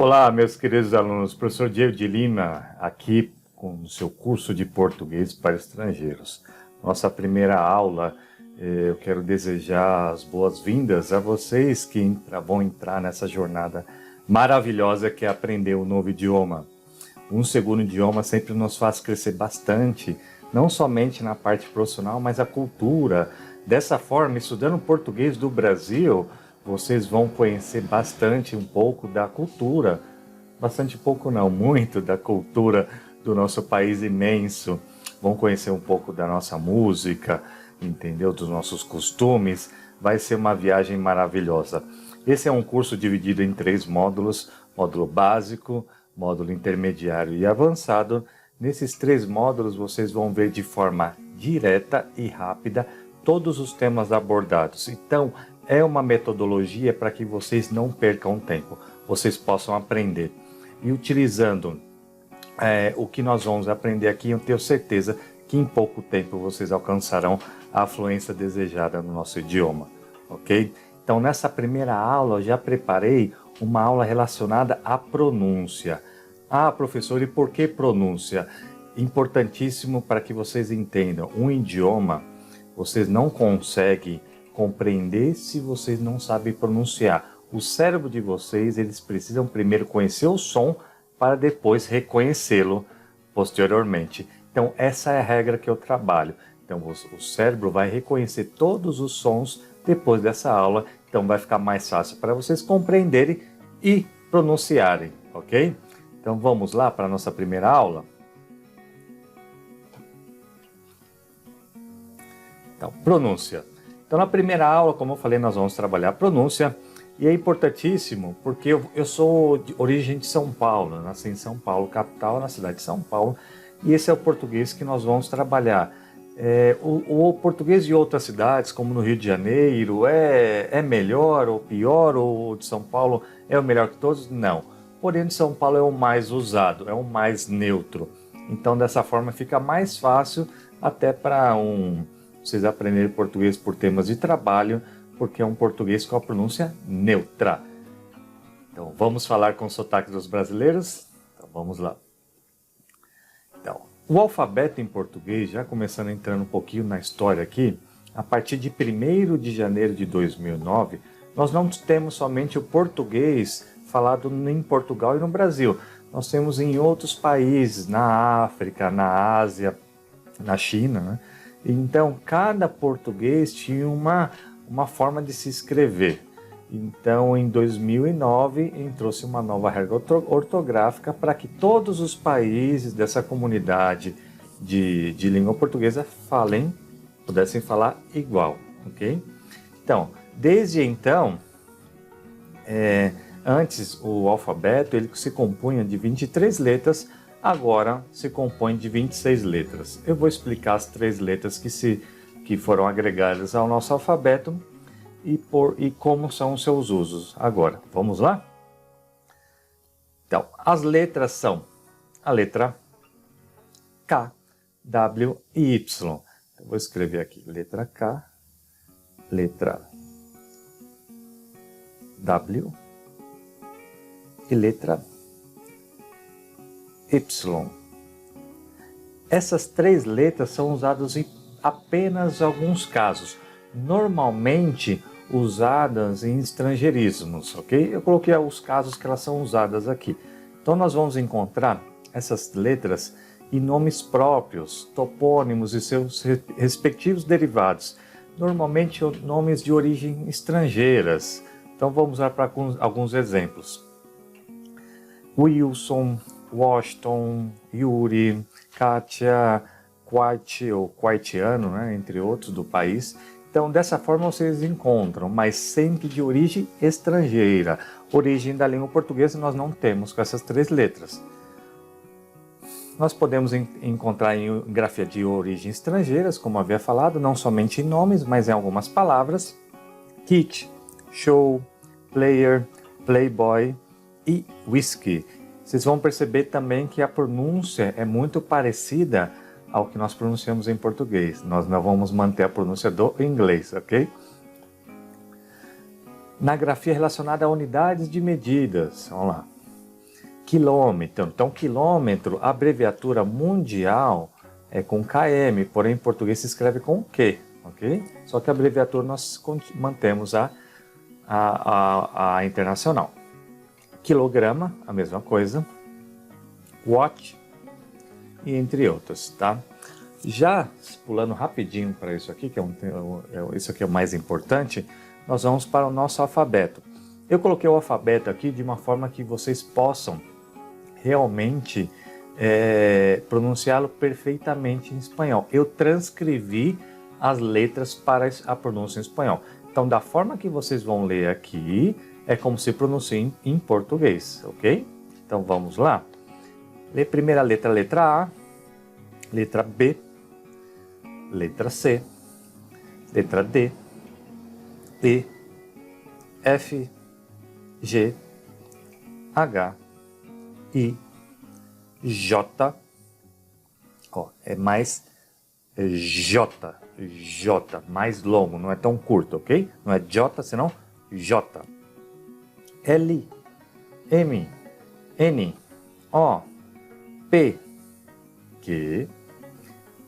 Olá, meus queridos alunos, professor Diego de Lima, aqui com o seu curso de português para estrangeiros. Nossa primeira aula, eu quero desejar as boas-vindas a vocês que vão entrar nessa jornada maravilhosa que é aprender um novo idioma. Um segundo idioma sempre nos faz crescer bastante, não somente na parte profissional, mas a cultura. Dessa forma, estudando português do Brasil, vocês vão conhecer bastante um pouco da cultura, bastante pouco não, muito da cultura do nosso país imenso. Vão conhecer um pouco da nossa música, entendeu? Dos nossos costumes. Vai ser uma viagem maravilhosa. Esse é um curso dividido em 3 módulos, módulo básico, módulo intermediário e avançado. Nesses 3 módulos vocês vão ver de forma direta e rápida todos os temas abordados. Então, é uma metodologia para que vocês não percam tempo, vocês possam aprender. E utilizando o que nós vamos aprender aqui, eu tenho certeza que em pouco tempo vocês alcançarão a fluência desejada no nosso idioma, ok? Então, nessa primeira aula, eu já preparei uma aula relacionada à pronúncia. Ah, professor, e por que pronúncia? Importantíssimo para que vocês entendam. Um idioma, vocês não conseguem compreender se vocês não sabem pronunciar. O cérebro de vocês, eles precisam primeiro conhecer o som para depois reconhecê-lo posteriormente. Então, essa é a regra que eu trabalho. Então, o cérebro vai reconhecer todos os sons depois dessa aula. Então, vai ficar mais fácil para vocês compreenderem e pronunciarem, ok? Então, vamos lá para a nossa primeira aula? Então, pronúncia. Então, na primeira aula, como eu falei, nós vamos trabalhar a pronúncia. E é importantíssimo porque eu sou de origem de São Paulo, nasci em São Paulo, capital, na cidade de São Paulo. E esse é o português que nós vamos trabalhar. O português de outras cidades, como no Rio de Janeiro, é melhor ou pior? Ou o de São Paulo é o melhor que todos? Não. Porém, de São Paulo é o mais usado, é o mais neutro. Então, dessa forma, fica mais fácil até para vocês aprenderem português por temas de trabalho, porque é um português com a pronúncia neutra. Então, vamos falar com o sotaque dos brasileiros? Então, vamos lá. Então, o alfabeto em português, já começando entrando um pouquinho na história aqui, a partir de 1º de janeiro de 2009, nós não temos somente o português falado em Portugal e no Brasil. Nós temos em outros países, na África, na Ásia, na China, né? Então, cada português tinha uma forma de se escrever. Então, em 2009, entrou-se uma nova regra ortográfica para que todos os países dessa comunidade de língua portuguesa pudessem falar igual, ok? Então, desde então, antes o alfabeto ele se compunha de 23 letras, agora se compõe de 26 letras. Eu vou explicar as 3 letras que foram agregadas ao nosso alfabeto e como são os seus usos. Agora, vamos lá? Então, as letras são a letra K, W e Y. Eu vou escrever aqui, letra K, letra W e letra Y. Essas 3 letras são usadas em apenas alguns casos, normalmente usadas em estrangeirismos, ok? Eu coloquei os casos que elas são usadas aqui. Então nós vamos encontrar essas letras em nomes próprios, topônimos e seus respectivos derivados, normalmente nomes de origem estrangeiras. Então vamos lá para alguns exemplos. Wilson, Washington, Yuri, Kátia, Quite ou Quaitiano, né, entre outros do país. Então, dessa forma vocês encontram, mas sempre de origem estrangeira. Origem da língua portuguesa nós não temos com essas 3 letras. Nós podemos encontrar em grafia de origem estrangeiras, como havia falado, não somente em nomes, mas em algumas palavras. Kit, show, player, playboy e whisky. Vocês vão perceber também que a pronúncia é muito parecida ao que nós pronunciamos em português. Nós não vamos manter a pronúncia do inglês, ok? Na grafia relacionada a unidades de medidas, vamos lá. quilômetro. Então, quilômetro, a abreviatura mundial é com km, porém em português se escreve com Q, ok? Só que a abreviatura nós mantemos a internacional. Quilograma, a mesma coisa. Watt, e entre outros, tá? Já pulando rapidinho para isso aqui, que isso aqui é o mais importante, nós vamos para o nosso alfabeto. Eu coloquei o alfabeto aqui de uma forma que vocês possam realmente pronunciá-lo perfeitamente em espanhol. Eu transcrevi as letras para a pronúncia em espanhol. Então, da forma que vocês vão ler aqui, é como se pronuncia em português, ok? Então, vamos lá. Lê primeira letra, letra A, letra B, letra C, letra D, E, F, G, H, I, J, ó, é mais J, mais longo, não é tão curto, ok? Não é J, senão J, L, M, N, O, P, Q,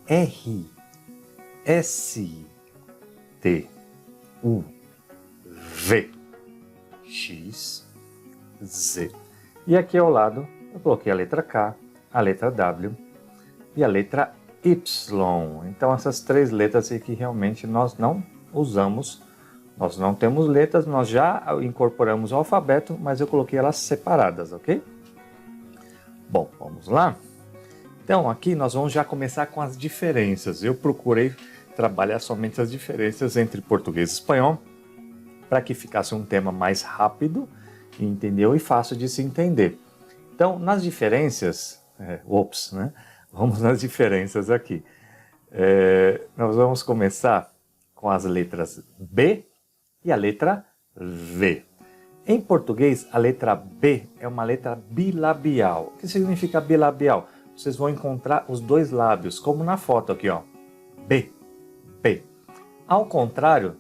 R, S, T, U, V, X, Z. E aqui ao lado eu coloquei a letra K, a letra W e a letra Y. Então essas três letras aqui realmente nós não usamos, nós não temos letras, nós já incorporamos o alfabeto, mas eu coloquei elas separadas, ok? Bom, vamos lá? Então aqui nós vamos já começar com as diferenças. Eu procurei trabalhar somente as diferenças entre português e espanhol, para que ficasse um tema mais rápido, entendeu? E fácil de se entender. Então, nas diferenças, né? Vamos nas diferenças aqui. Nós vamos começar com as letras B e a letra V. Em português, a letra B é uma letra bilabial. O que significa bilabial? Vocês vão encontrar os dois lábios, como na foto aqui, ó. B, B. Ao contrário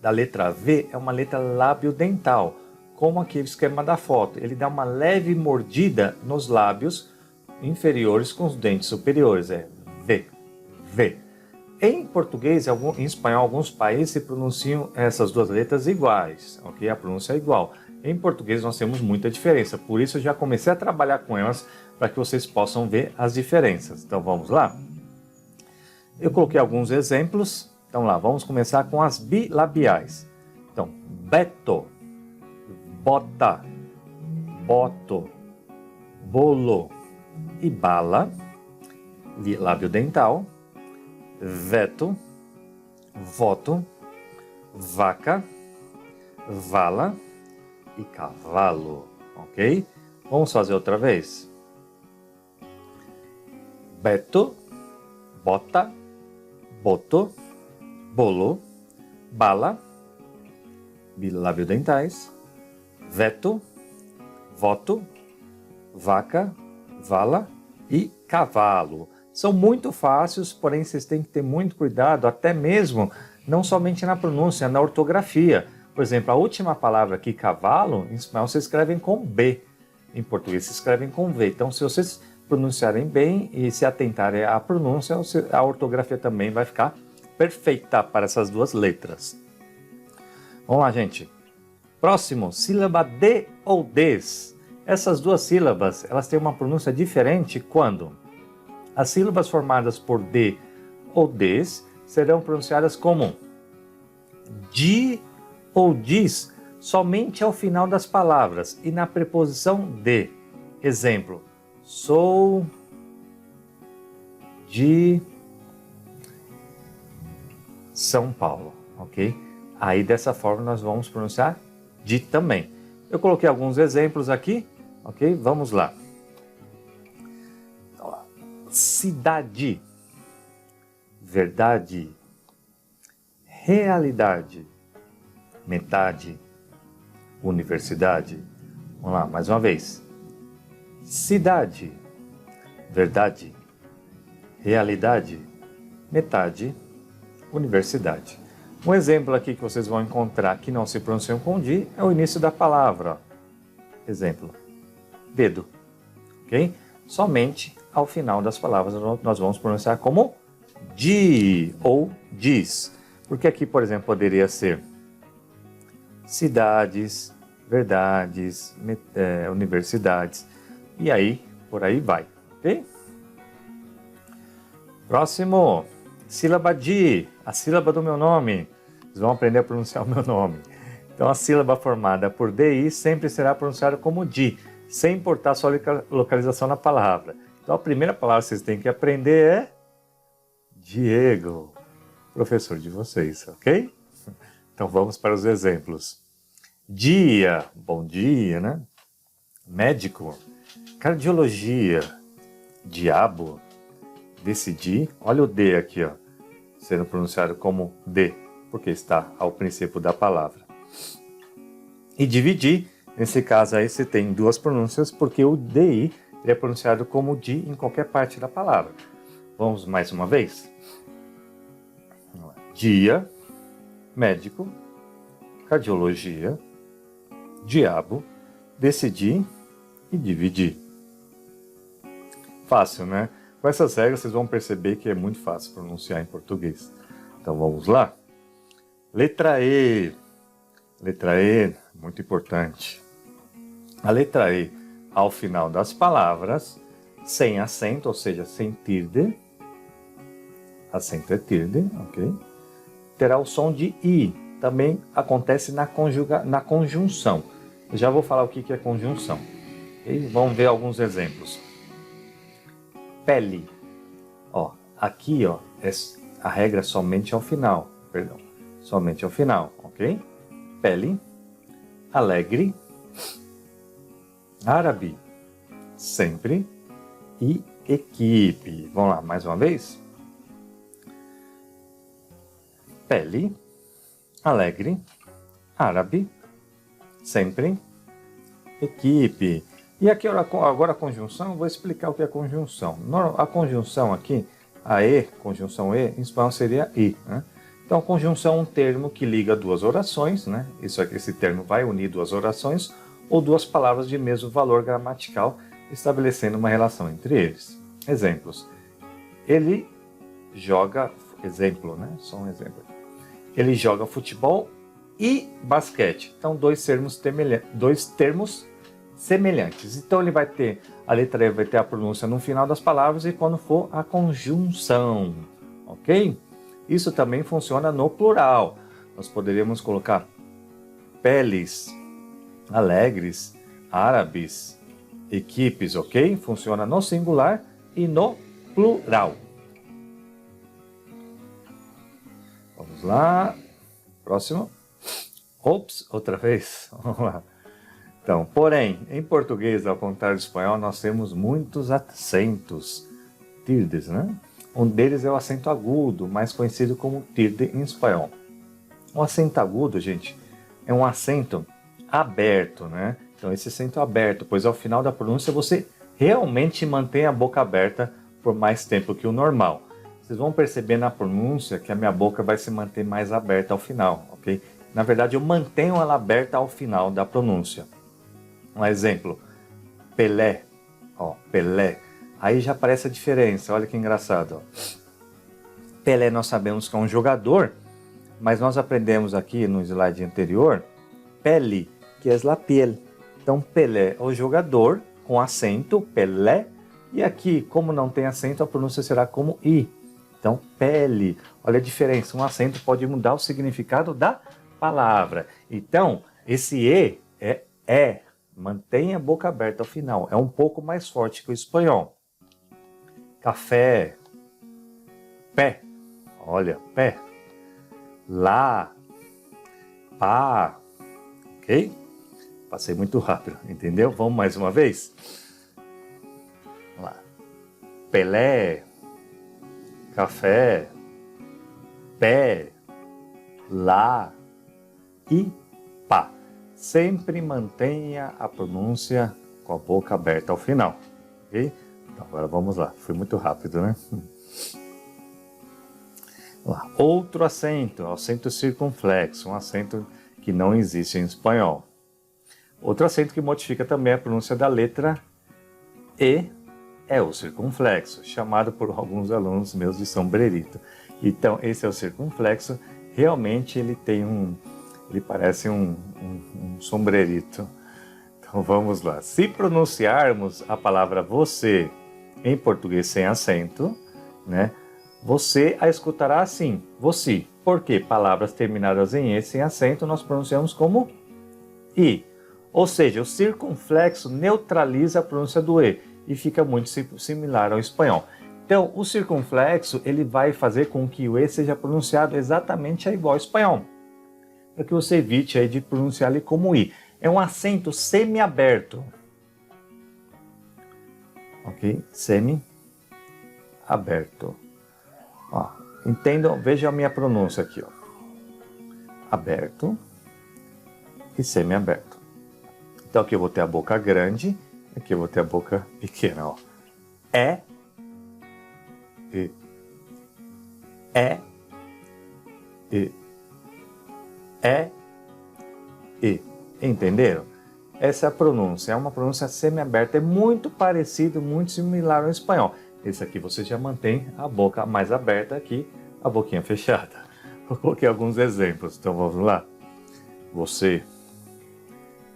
da letra V, é uma letra lábio-dental, como aqui o esquema da foto. Ele dá uma leve mordida nos lábios inferiores com os dentes superiores. É V, V. Em português, em espanhol, alguns países se pronunciam essas duas letras iguais, ok? A pronúncia é igual. Em português nós temos muita diferença, por isso eu já comecei a trabalhar com elas para que vocês possam ver as diferenças. Então vamos lá? Eu coloquei alguns exemplos. Então lá, vamos começar com as bilabiais. Então, beto, bota, boto, bolo e bala, lábio dental. Veto, voto, vaca, vala e cavalo, ok? Vamos fazer outra vez. Beto, bota, boto, bolo, bala, lábio dentais, veto, voto, vaca, vala e cavalo. São muito fáceis, porém vocês têm que ter muito cuidado, até mesmo, não somente na pronúncia, na ortografia. Por exemplo, a última palavra aqui, cavalo, em espanhol se escrevem com B, em português se escrevem com V. Então, se vocês pronunciarem bem e se atentarem à pronúncia, a ortografia também vai ficar perfeita para essas duas letras. Vamos lá, gente. Próximo, sílaba D ou Ds. Essas duas sílabas, elas têm uma pronúncia diferente quando as sílabas formadas por D ou Ds serão pronunciadas como di ou dis somente ao final das palavras e na preposição de. Exemplo, sou de São Paulo, ok? Aí dessa forma nós vamos pronunciar de também. Eu coloquei alguns exemplos aqui, ok? Vamos lá. Cidade, verdade, realidade, metade, universidade. Vamos lá, mais uma vez. Cidade, verdade, realidade, metade, universidade. Um exemplo aqui que vocês vão encontrar que não se pronunciam com di é o início da palavra. Exemplo, dedo, ok? Somente ao final das palavras nós vamos pronunciar como di ou diz. Porque aqui, por exemplo, poderia ser cidades, verdades, universidades, e aí, por aí vai, ok? Próximo, sílaba di, a sílaba do meu nome. Vocês vão aprender a pronunciar o meu nome. Então, a sílaba formada por DI sempre será pronunciada como di, sem importar sua localização na palavra. Então, a primeira palavra que vocês têm que aprender é Diego, professor de vocês, ok? Então, vamos para os exemplos. Dia, bom dia, né? Médico, cardiologia, diabo, decidir. Olha o D aqui, ó, sendo pronunciado como D, porque está ao princípio da palavra. E dividir, nesse caso aí você tem duas pronúncias, porque o DI é pronunciado como di em qualquer parte da palavra. Vamos mais uma vez? Dia, médico, cardiologia, diabo, decidir e dividir. Fácil, né? Com essas regras vocês vão perceber que é muito fácil pronunciar em português. Então vamos lá? Letra E. Letra E, muito importante. A letra E, ao final das palavras, sem acento, ou seja, sem tilde. Acento é tilde, ok? Terá o som de I. Também acontece na conjunção. Eu já vou falar o que é conjunção. Okay? Vamos ver alguns exemplos. Pele. Ó, aqui, ó, a regra é somente ao final. Perdão. Somente ao final, ok? Pele, alegre, árabe, sempre e equipe. Vamos lá, mais uma vez? Pele, alegre, árabe, sempre, equipe. E aqui agora a conjunção, eu vou explicar o que é conjunção. A conjunção aqui, a E, conjunção E, em espanhol seria I, né? Então, conjunção é um termo que liga duas orações, né? Esse termo vai unir duas orações ou duas palavras de mesmo valor gramatical, estabelecendo uma relação entre eles. Exemplos. Ele joga, exemplo, né? Só um exemplo. Ele joga futebol e basquete. Então, dois termos semelhantes. Então, ele vai ter, a letra E vai ter a pronúncia no final das palavras e quando for a conjunção, ok? Isso também funciona no plural. Nós poderíamos colocar peles, alegres, árabes, equipes, ok? Funciona no singular e no plural. Vamos lá. Próximo. Ops, outra vez. Vamos lá. Então, porém, em português, ao contrário do espanhol, nós temos muitos acentos. Tildes, né? Um deles é o acento agudo, mais conhecido como tilde em espanhol. O acento agudo, gente, é um acento aberto, né? Então, esse acento aberto, pois ao final da pronúncia você realmente mantém a boca aberta por mais tempo que o normal. Vocês vão perceber na pronúncia que a minha boca vai se manter mais aberta ao final, ok? Na verdade, eu mantenho ela aberta ao final da pronúncia. Um exemplo, Pelé, ó, Pelé. Aí já aparece a diferença, olha que engraçado. Ó. Pelé nós sabemos que é um jogador, mas nós aprendemos aqui no slide anterior, pele, que é la piel. Então Pelé é o jogador, com acento, Pelé, e aqui, como não tem acento, a pronúncia será como I. Então, pele, olha a diferença, um acento pode mudar o significado da palavra. Então, esse E é, mantenha a boca aberta ao final, é um pouco mais forte que o espanhol. Café, pé, olha, pé, lá, pá, ok? Passei muito rápido, entendeu? Vamos mais uma vez? Vamos lá. Pelé, café, pé, lá e pá. Sempre mantenha a pronúncia com a boca aberta ao final, ok? Então, agora vamos lá, foi muito rápido, né? Lá. Outro acento, acento circunflexo, um acento que não existe em espanhol. Outro acento que modifica também a pronúncia da letra E é o circunflexo, chamado por alguns alunos meus de sombrerito. Então, esse é o circunflexo. Realmente ele tem ele parece um sombrerito. Então vamos lá. Se pronunciarmos a palavra você em português sem acento, né? Você a escutará assim, você. Porque palavras terminadas em E sem acento nós pronunciamos como I. Ou seja, o circunflexo neutraliza a pronúncia do E e fica muito similar ao espanhol. Então, o circunflexo ele vai fazer com que o E seja pronunciado exatamente igual ao espanhol, para que você evite aí de pronunciar ele como I. É um acento semi-aberto. Ok? Semi-aberto. Ó, entendam, vejam a minha pronúncia aqui. Ó. Aberto e semi-aberto. Então aqui eu vou ter a boca grande, aqui eu vou ter a boca pequena. Ó. E. Entenderam? Essa pronúncia é uma pronúncia semi-aberta, é muito parecido, muito similar ao espanhol. Esse aqui você já mantém a boca mais aberta aqui, a boquinha fechada. Eu coloquei alguns exemplos, então vamos lá. Você,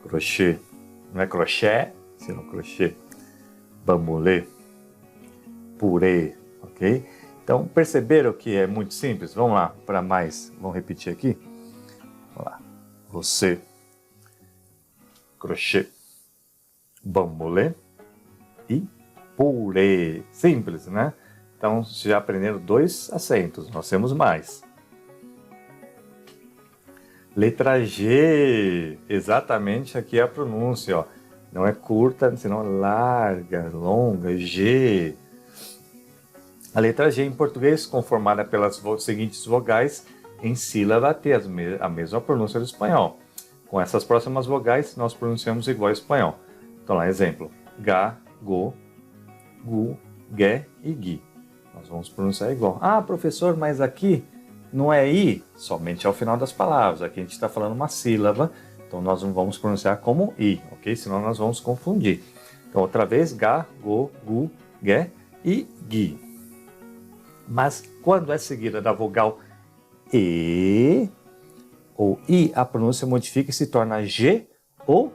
crochê, não é crochê, senão crochê, bambolê, purê, ok? Então perceberam que é muito simples? Vamos lá, para mais, vamos repetir aqui. Vamos lá. Você, crochê, bambolê e purê. Simples, né? Então, já aprenderam 2 acentos, nós temos mais. Letra G, exatamente aqui é a pronúncia, ó. Não é curta, senão larga, longa, G. A letra G em português, conformada pelas seguintes vogais, em sílaba tem a mesma pronúncia do espanhol. Com essas próximas vogais, nós pronunciamos igual ao espanhol. Então lá, exemplo. Ga, go, gu, ge e gui. Nós vamos pronunciar igual. Ah, professor, mas aqui não é I, somente ao final das palavras. Aqui a gente está falando uma sílaba, então nós não vamos pronunciar como I, ok? Senão nós vamos confundir. Então outra vez, ga, go, gu, ge e gui. Mas quando é seguida da vogal E ou I, a pronúncia modifica e se torna G ou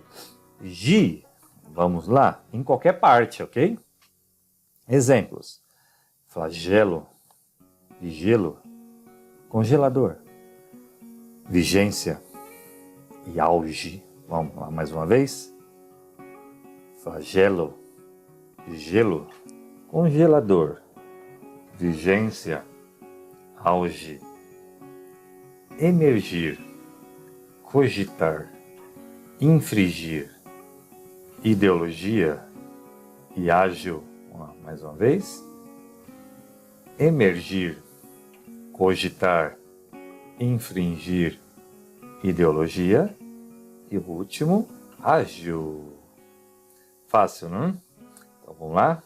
G. Vamos lá, em qualquer parte, ok? Exemplos. Flagelo, vigelo, congelador, vigência e auge. Vamos lá mais uma vez. Flagelo, vigelo, congelador, vigência, auge, emergir, cogitar, infringir, ideologia e ágil. Mais uma vez. Emergir, cogitar, infringir, ideologia e o último, ágil. Fácil, não? Então vamos lá.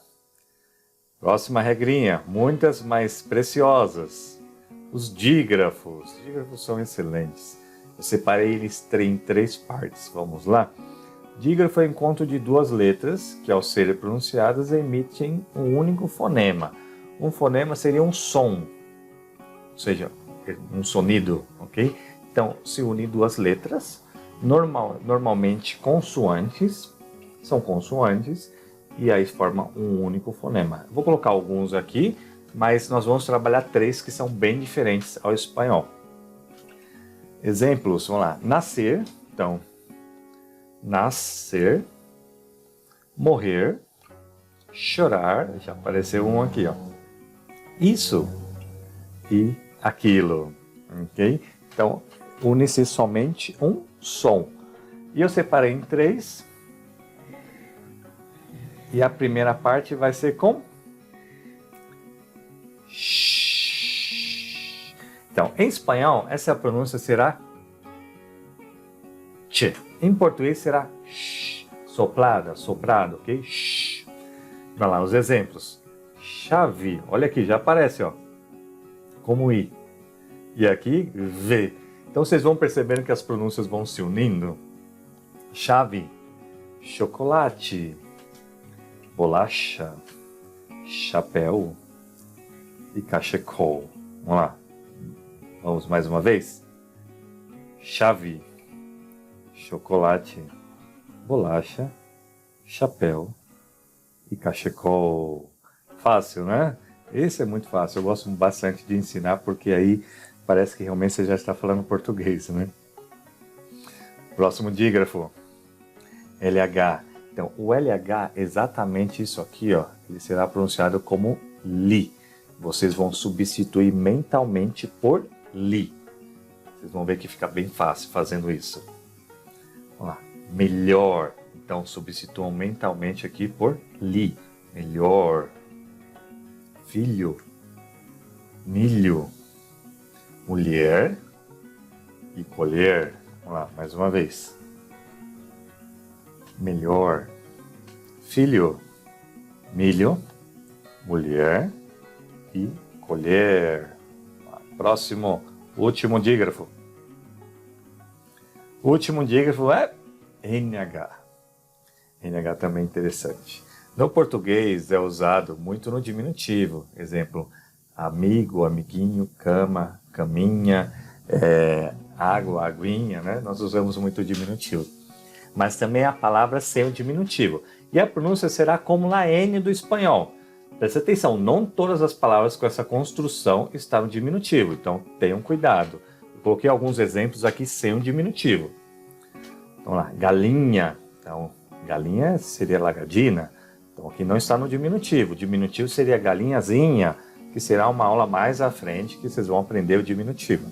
Próxima regrinha, muitas mais preciosas. Os dígrafos. Os dígrafos são excelentes. Eu separei eles em 3 partes. Vamos lá? Dígrafo é o encontro de 2 letras que, ao serem pronunciadas, emitem um único fonema. Um fonema seria um som, ou seja, um sonido, ok? Então, se unem 2 letras, normalmente consoantes, são consoantes, e aí forma um único fonema. Vou colocar alguns aqui, mas nós vamos trabalhar 3 que são bem diferentes ao espanhol. Exemplos, vamos lá. Nascer, então, nascer, morrer, chorar, já apareceu um aqui, ó. Isso e aquilo, ok? Então, une-se somente um som. E eu separei em 3. E a primeira parte vai ser com sh. Então, em espanhol, essa pronúncia será ch. Em português será sh. Soplada, soprado, ok? Sh. Vai lá, os exemplos. Chave, olha aqui, já aparece, ó, como I. E aqui, V. Então vocês vão percebendo que as pronúncias vão se unindo. Chave, chocolate, bolacha, chapéu e cachecol. Vamos lá. Vamos mais uma vez. Chave, chocolate, bolacha, chapéu e cachecol. Fácil, né? Esse é muito fácil. Eu gosto bastante de ensinar porque aí parece que realmente você já está falando português, né? Próximo dígrafo. LH. Então, o LH é exatamente isso aqui, ó. Ele será pronunciado como li. Vocês vão substituir mentalmente por li. Vocês vão ver que fica bem fácil fazendo isso. Vamos lá. Melhor. Então, substituam mentalmente aqui por li. Melhor. Filho. Milho. Mulher. E colher. Vamos lá, mais uma vez. Melhor. Filho. Milho. Mulher. E colher. Próximo. Último dígrafo. O último dígrafo é NH. NH também é interessante. No português é usado muito no diminutivo. Exemplo, amigo, amiguinho, cama, caminha, água, aguinha, né? Nós usamos muito o diminutivo. Mas também a palavra sem o diminutivo. E a pronúncia será como a N do espanhol. Presta atenção, não todas as palavras com essa construção estão no diminutivo, então tenham cuidado. Eu coloquei alguns exemplos aqui sem o diminutivo. Vamos lá, galinha. Então, galinha seria lagadina. Então, aqui não está no diminutivo. O diminutivo seria galinhazinha, que será uma aula mais à frente que vocês vão aprender o diminutivo.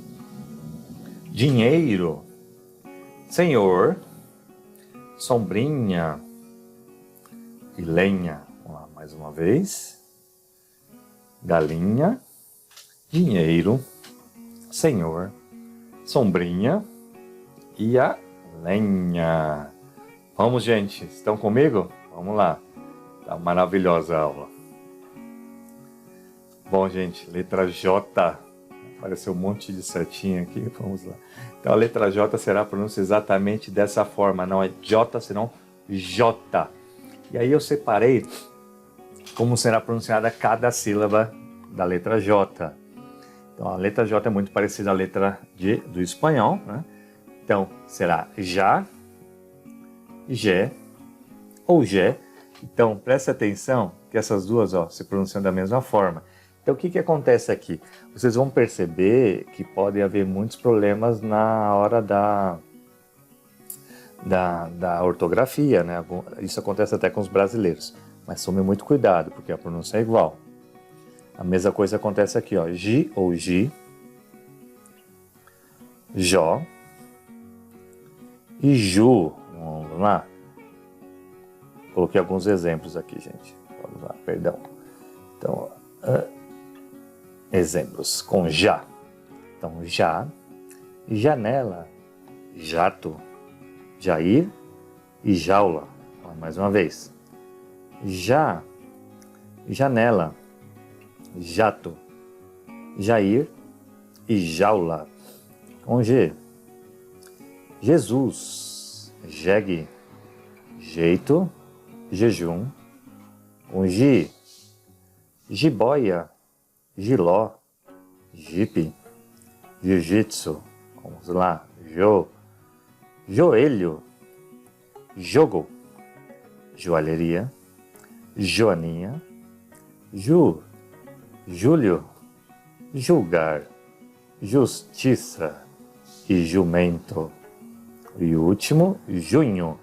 Dinheiro. Senhor. Sombrinha. E lenha. Vamos lá, mais uma vez. Galinha, dinheiro, senhor, sombrinha e a lenha. Vamos, gente, estão comigo? Vamos lá. Tá maravilhosa a aula. Bom, gente, letra J. Apareceu um monte de setinha aqui, vamos lá. Então a letra J será pronunciada exatamente dessa forma. Não é J, senão J. E aí eu separei como será pronunciada cada sílaba da letra J. Então, a letra J é muito parecida à letra G do espanhol, né? Então, será já, Gé ou Gé. Então, preste atenção que essas duas se pronunciam da mesma forma. Então, o que acontece aqui? Vocês vão perceber que pode haver muitos problemas na hora da ortografia, né? Isso acontece até com os brasileiros. Mas tome muito cuidado, porque a pronúncia é igual. A mesma coisa acontece aqui, ó. Gi ou Gi, Jó e Ju. Vamos lá. Coloquei alguns exemplos aqui, gente. Vamos lá, perdão. Então, exemplos com já. Então, já, janela, jato, Jair e jaula. Mais uma vez. Já, janela, jato, Jair e jaula. Com G. Jesus, jegue, jeito, jejum. Com Gi, jiboia, giló, jipe, jiu-jitsu. Vamos lá. Joelho, jogo, joalheria, Joaninha, Júlio, julgar, justiça e jumento. E o último, junho.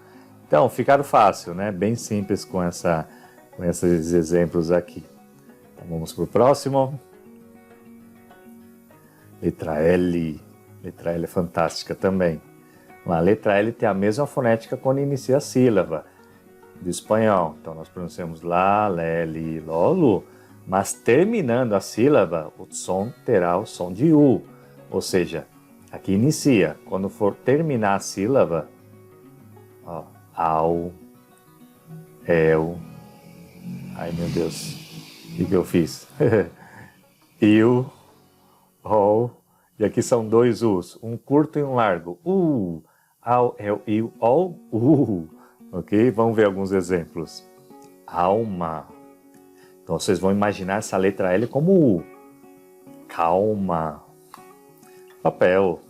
Então, ficaram fácil, né? Bem simples com esses exemplos aqui. Então, vamos para o próximo. Letra L. Letra L é fantástica também. A letra L tem a mesma fonética quando inicia a sílaba do espanhol. Então, nós pronunciamos lá, lé, li, ló, lu. Mas terminando a sílaba, o som terá o som de U. Ou seja, aqui inicia. Quando for terminar a sílaba, ó, ao, el. Ai, meu Deus. O que eu fiz? Eu, o. E aqui são dois U's. Um curto e um largo. Ao, el, il, ol, Ok? Vamos ver alguns exemplos. alma. Então vocês vão imaginar essa letra L como U. Calma. Papel.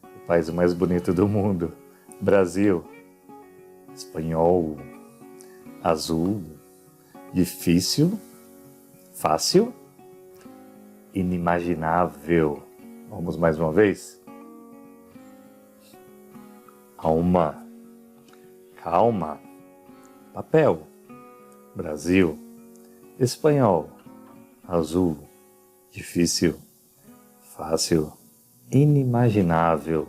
O país mais bonito do mundo. Brasil. Espanhol. Azul. Difícil. Fácil. Inimaginável. Vamos mais uma vez? Alma. Calma. Papel. Brasil. Espanhol. Azul. Difícil. Fácil. Inimaginável.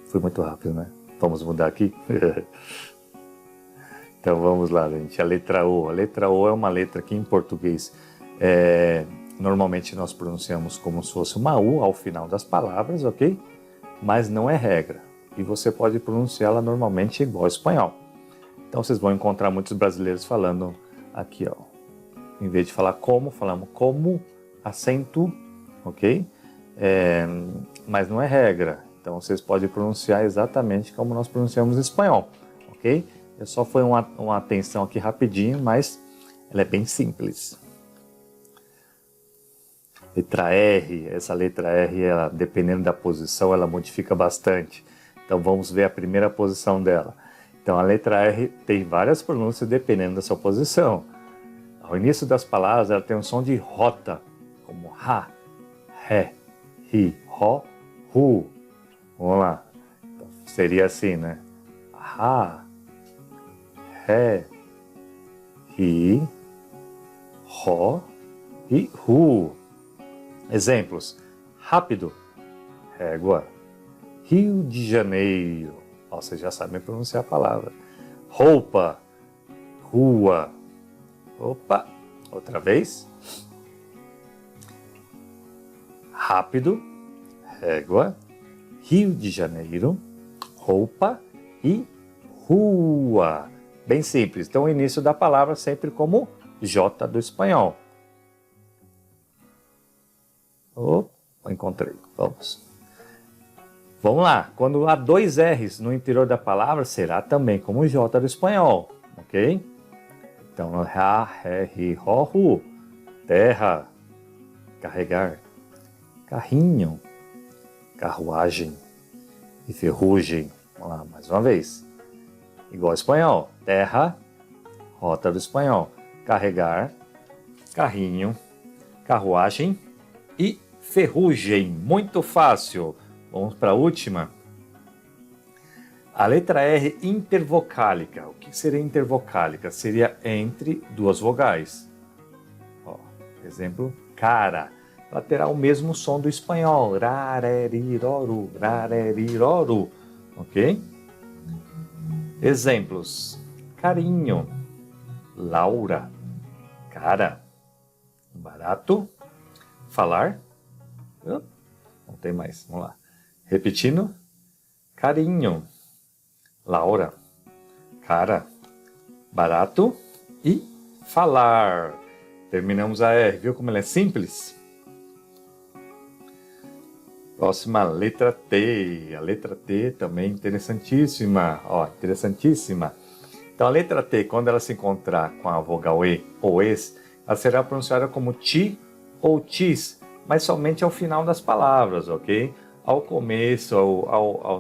Foi muito rápido, né? Vamos mudar aqui? Então vamos lá, gente. A letra O. A letra O é uma letra que em português normalmente nós pronunciamos como se fosse uma U ao final das palavras, ok? Mas não é regra. E você pode pronunciá-la normalmente igual ao espanhol. Então vocês vão encontrar muitos brasileiros falando aqui, ó. Em vez de falar como, falamos como, acento, ok? Mas não é regra. Então vocês podem pronunciar exatamente como nós pronunciamos em espanhol, ok? Só foi uma atenção aqui rapidinho, mas ela é bem simples. Letra R, essa letra R, ela, dependendo da posição, ela modifica bastante. Então vamos ver a primeira posição dela. Então a letra R tem várias pronúncias dependendo da sua posição. Ao início das palavras ela tem um som de rota, como ha, ré, ri, ro, ru. Vamos lá. Então, seria assim, né? Ha, ré, ri, ro e ru. Exemplos. Rápido, régua. Rio de Janeiro. Ó, vocês já sabem pronunciar a palavra. Roupa, rua. Opa, outra vez. Rápido, régua. Rio de Janeiro, roupa e rua. Bem simples. Então o início da palavra sempre como J do espanhol. Encontrei. Vamos lá. Quando há dois R's no interior da palavra, será também como J do espanhol, ok? Então, ra, ré, ri, ro, ru. Terra, carregar. Carrinho, carruagem e ferrugem. Vamos lá, mais uma vez. Igual ao espanhol. Terra, rota do espanhol. Carregar, carrinho, carruagem e ferrugem. Muito fácil. Vamos para a última. A letra R intervocálica. O que seria intervocálica? Seria entre duas vogais. Ó, exemplo, cara. Ela terá o mesmo som do espanhol. Rareriroru, rareriroru. Ok? Exemplos. Carinho. Laura. Cara. Barato. Falar. Não tem mais. Vamos lá. Repetindo. Carinho. Laura. Cara. Barato. E falar. Terminamos a R. Viu como ela é simples? Próxima, letra T. A letra T também interessantíssima. Ó, interessantíssima. Então a letra T, quando ela se encontrar com a vogal E ou ES, ela será pronunciada como ti ou tis, mas somente ao final das palavras, ok? Ao começo,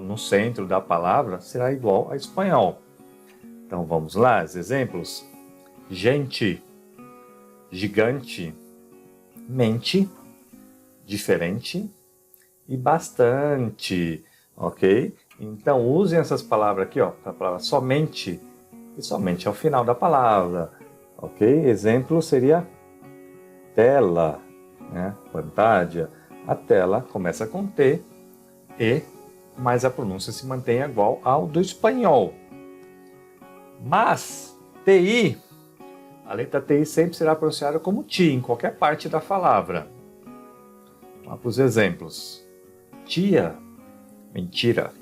no centro da palavra, será igual a espanhol. Então vamos lá, os exemplos. Gente, gigante, mente, diferente e bastante, ok? Então usem essas palavras aqui, ó, a palavra somente e somente ao final da palavra, ok? Exemplo seria tela, né? Pantalla. A tela começa com T, E, mas a pronúncia se mantém igual ao do espanhol. Mas TI, a letra TI sempre será pronunciada como TI em qualquer parte da palavra. Vamos para os exemplos. Tia, mentira.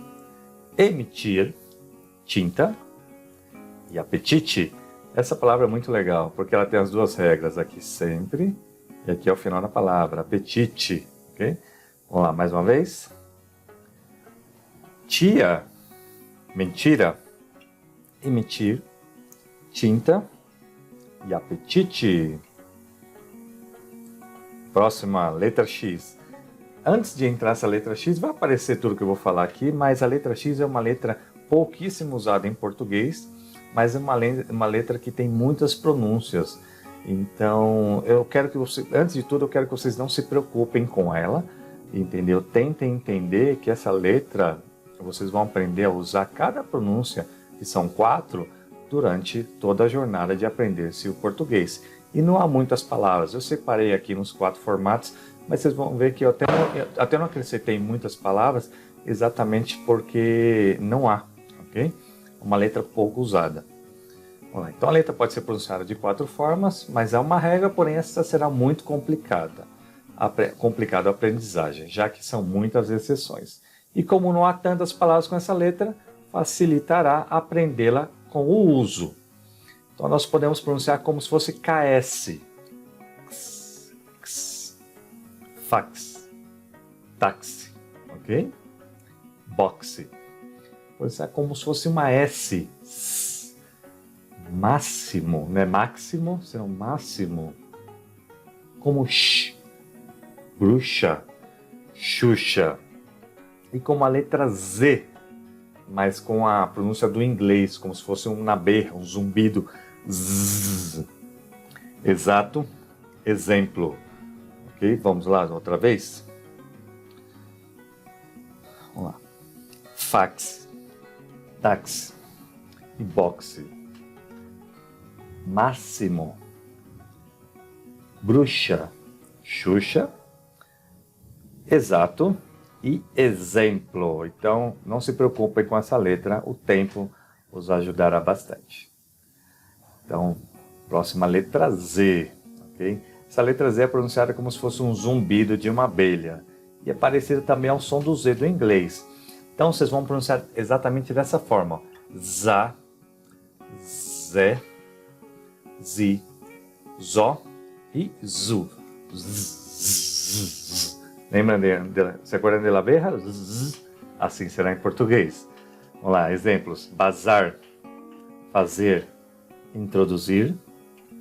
Emitir, tinta. E apetite. Essa palavra é muito legal, porque ela tem as duas regras aqui sempre e aqui ao final da palavra, apetite, ok? Vamos lá, mais uma vez. Tia, mentira, emitir, tinta e apetite. Próxima, letra X. Antes de entrar essa letra X, vai aparecer tudo que eu vou falar aqui, mas a letra X é uma letra pouquíssimo usada em português, mas é uma letra que tem muitas pronúncias. Então, eu quero que você, antes de tudo, eu quero que vocês não se preocupem com ela, entendeu? Tentem entender que essa letra, vocês vão aprender a usar cada pronúncia, que são 4, durante toda a jornada de aprender-se o português. E não há muitas palavras, eu separei aqui nos 4 formatos, mas vocês vão ver que eu até não acrescentei muitas palavras, exatamente porque não há, ok? Uma letra pouco usada. Então a letra pode ser pronunciada de 4 formas, mas há uma regra, porém essa será muito complicada. Complicada a aprendizagem, já que são muitas exceções. E como não há tantas palavras com essa letra, facilitará aprendê-la com o uso. Então nós podemos pronunciar como se fosse KS. Fax. Táxi. Ok? Boxe. Pronunciar como se fosse uma S. Máximo, não é máximo, será um máximo. Como sh, bruxa, xuxa. E com a letra Z, mas com a pronúncia do inglês, como se fosse um berra, um zumbido. Zzz. Exato. Exemplo. Ok, vamos lá outra vez. Vamos lá. Fax, táxi e boxe. Máximo, bruxa, xuxa, exato e exemplo. Então, não se preocupem com essa letra, o tempo os ajudará bastante. Então, próxima letra Z, ok? Essa letra Z é pronunciada como se fosse um zumbido de uma abelha e é parecida também ao som do Z do inglês. Então, vocês vão pronunciar exatamente dessa forma, ó. Za, Zé, Zi, Zó e Zu. Lembra se acorda de la berra? Assim será em português. Vamos lá, exemplos. Bazar, fazer, introduzir,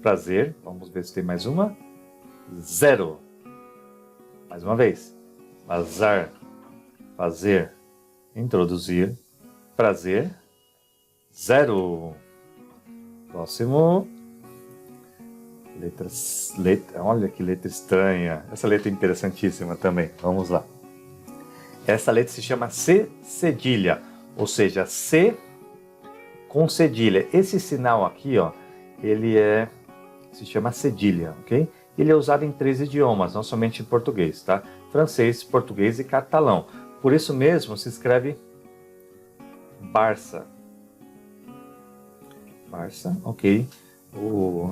prazer. Vamos ver se tem mais uma. Zero. Mais uma vez. Bazar, fazer, introduzir, prazer. Zero. Próximo. Olha que letra estranha. Essa letra é interessantíssima também. Vamos lá. Essa letra se chama C cedilha, ou seja, C com cedilha. Esse sinal aqui, ó, ele se chama cedilha, ok? Ele é usado em 3 idiomas, não somente em português, tá? Francês, português e catalão. Por isso mesmo se escreve Barça. Barça, ok.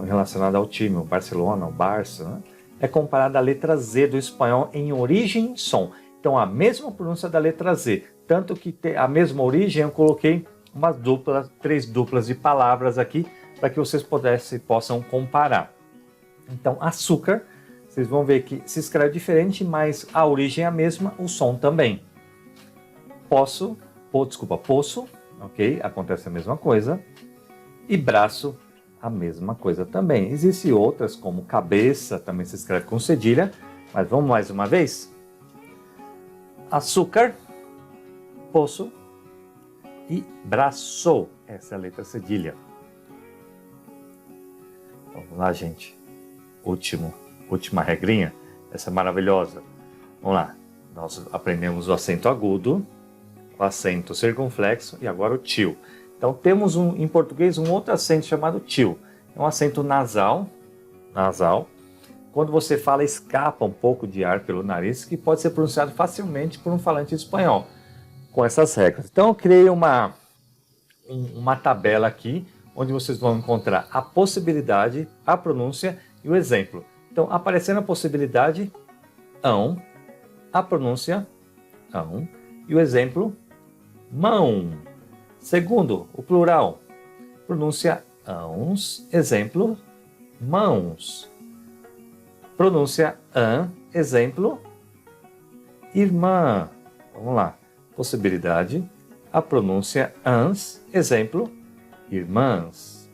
Relacionado ao time, o Barcelona, o Barça, né? É comparada à letra Z do espanhol em origem e som. Então, a mesma pronúncia da letra Z. Tanto que a mesma origem, eu coloquei 3 duplas de palavras aqui, para que vocês possam comparar. Então, açúcar, vocês vão ver que se escreve diferente, mas a origem é a mesma, o som também. Poço, ok? Acontece a mesma coisa. E braço, a mesma coisa também. Existem outras, como cabeça, também se escreve com cedilha, mas vamos mais uma vez? Açúcar, poço e braço. Essa é a letra cedilha. Vamos lá, gente. Última regrinha. Essa é maravilhosa. Vamos lá. Nós aprendemos o acento agudo, o acento circunflexo e agora o tio. Então temos em português um outro acento chamado tio. É um acento nasal. Quando você fala, escapa um pouco de ar pelo nariz, que pode ser pronunciado facilmente por um falante espanhol, com essas regras. Então eu criei uma tabela aqui, onde vocês vão encontrar a possibilidade, a pronúncia e o exemplo. Então, aparecendo a possibilidade, ão, a pronúncia, ão, e o exemplo, mão. Segundo, o plural, pronúncia ãos, exemplo, mãos. Pronúncia ã, exemplo, irmã. Vamos lá. Possibilidade, a pronúncia ãs, exemplo, irmãs.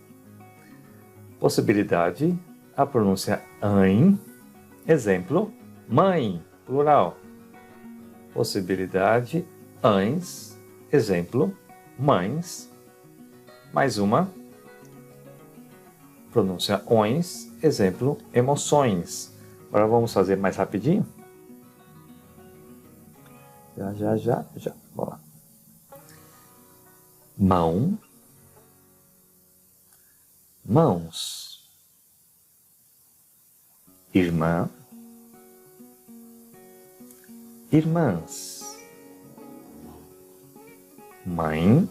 Possibilidade, a pronúncia AN. Exemplo, mãe, plural. Possibilidade, ães. Exemplo, mães. Mais uma. Pronúncia ONs. Exemplo, emoções. Agora vamos fazer mais rapidinho. Já. Vamos lá. Mão. Mãos. Irmã. Irmãs. Mãe.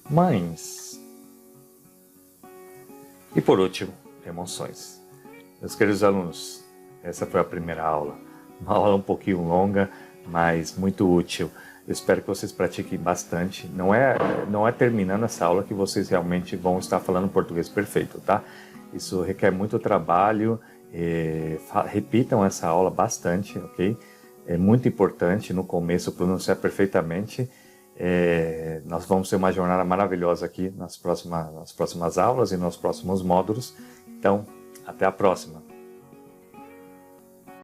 Mães. E por último, emoções. Meus queridos alunos, essa foi a primeira aula. Uma aula um pouquinho longa, mas muito útil. Eu espero que vocês pratiquem bastante. Não é terminando essa aula que vocês realmente vão estar falando português perfeito, tá? Isso requer muito trabalho. Repitam essa aula bastante, ok? É muito importante no começo pronunciar perfeitamente. Nós vamos ter uma jornada maravilhosa aqui nas próximas aulas e nos próximos módulos. Então, até a próxima!